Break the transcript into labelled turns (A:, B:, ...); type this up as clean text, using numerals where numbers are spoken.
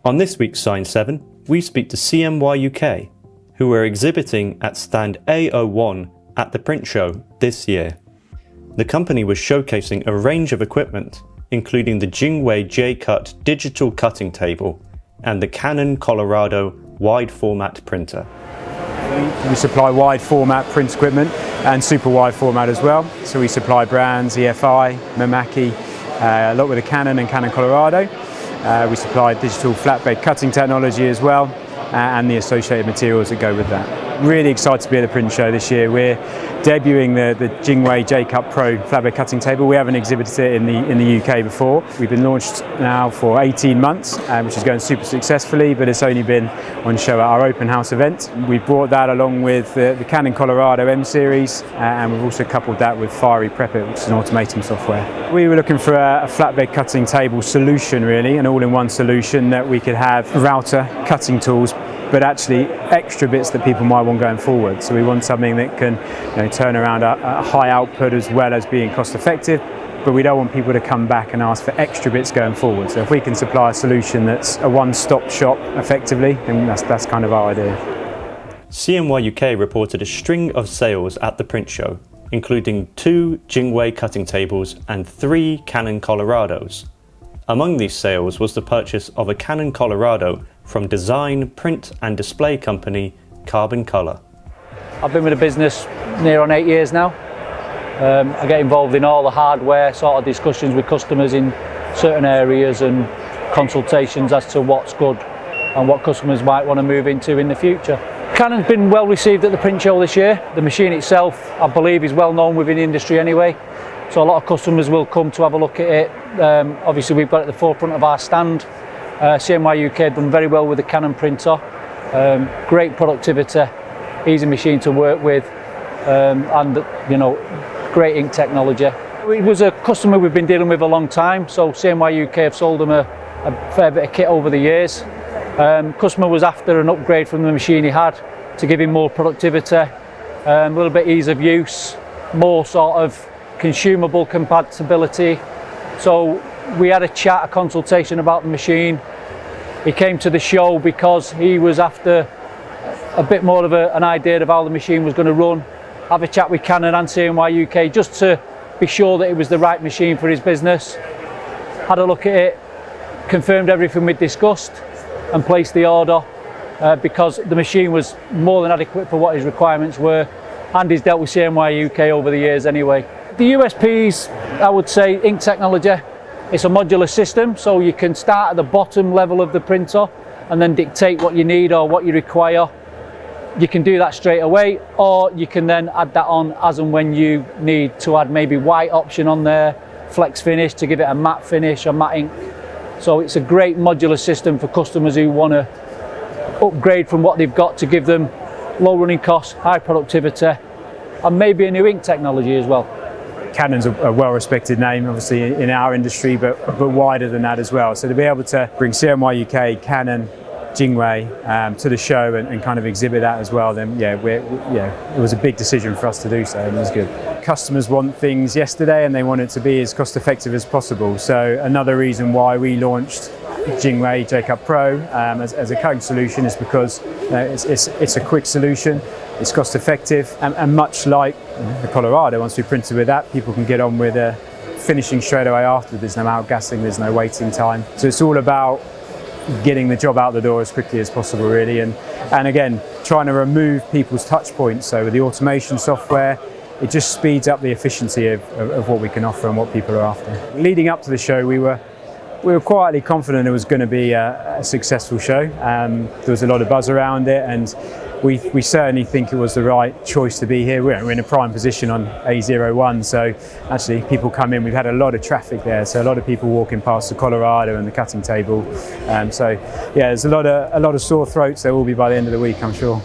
A: On this week's Science 7, we speak to CMYUK, who are exhibiting at stand A01 at the print show this year. The company was showcasing a range of equipment, including the JWEI J-Cut digital cutting table and the Canon Colorado wide format printer.
B: We supply wide format print equipment and super wide format as well. So we supply brands, EFI, Mimaki, a lot with the Canon and Canon Colorado. We supply digital flatbed cutting technology as well, and the associated materials that go with that. Really excited to be at the print show this year. We're debuting the JWEI J-Cut Pro flatbed cutting table. We haven't exhibited it in the UK before. We've been launched now for 18 months, which is going super successfully, but it's only been on show at our open house event. We've brought that along with the Canon Colorado M series, and we've also coupled that with Fiery Prep-It, which is an automating software. We were looking for a flatbed cutting table solution, really, an all-in-one solution that we could have router, cutting tools, but actually extra bits that people might want going forward. So we want something that can turn around a high output as well as being cost effective, but we don't want people to come back and ask for extra bits going forward. So if we can supply a solution that's a one-stop shop effectively, then that's kind of our idea.
A: CMYUK reported a string of sales at the print show, including 2 JWEI cutting tables and 3 Canon Colorados. Among these sales was the purchase of a Canon Colorado from design, print and display company Carbon Color.
C: I've been with the business near on 8 years now. I get involved in all the hardware sort of discussions with customers in certain areas and consultations as to what's good and what customers might want to move into in the future. Canon's been well received at the print show this year. The machine itself, I believe, is well known within the industry anyway. So a lot of customers will come to have a look at it. Obviously we've got it at the forefront of our stand. CMYUK have done very well with the Canon printer. Great productivity, easy machine to work with, and great ink technology. It was a customer we've been dealing with a long time, so CMYUK have sold them a fair bit of kit over the years. Customer was after an upgrade from the machine he had to give him more productivity, a little bit ease of use, more sort of consumable compatibility. So we had a chat, a consultation about the machine. He came to the show because he was after a bit more of an idea of how the machine was going to run. Have a chat with Canon and CMYUK just to be sure that it was the right machine for his business. Had a look at it, confirmed everything we'd discussed and placed the order because the machine was more than adequate for what his requirements were, and he's dealt with CMYUK over the years anyway. The USPs, I would say, ink technology. It's a modular system, so you can start at the bottom level of the printer and then dictate what you need or what you require. You can do that straight away, or you can then add that on as and when you need to add maybe white option on there, flex finish to give it a matte finish or matte ink. So it's a great modular system for customers who want to upgrade from what they've got to give them low running costs, high productivity, and maybe a new ink technology as well.
B: Canon's a well-respected name, obviously, in our industry, but wider than that as well. So to be able to bring CMYUK, Canon, JWEI to the show and kind of exhibit that as well, then it was a big decision for us to do so, and it was good. Customers want things yesterday and they want it to be as cost-effective as possible. So another reason why we launched JWEI J-Cut Pro as a cutting solution is because it's a quick solution. It's cost effective, and much like the Colorado, once we printed with that, people can get on with finishing straight away after. There's no outgassing, there's no waiting time. So it's all about getting the job out the door as quickly as possible, really, and again, trying to remove people's touch points. So with the automation software, it just speeds up the efficiency of what we can offer and what people are after. Leading up to the show, we were quietly confident it was going to be a successful show. There was a lot of buzz around it, and we certainly think it was the right choice to be here. We're in a prime position on A01, so actually people come in. We've had a lot of traffic there, so a lot of people walking past the Colorado and the cutting table. So yeah, there's a lot of sore throats. There will be by the end of the week, I'm sure.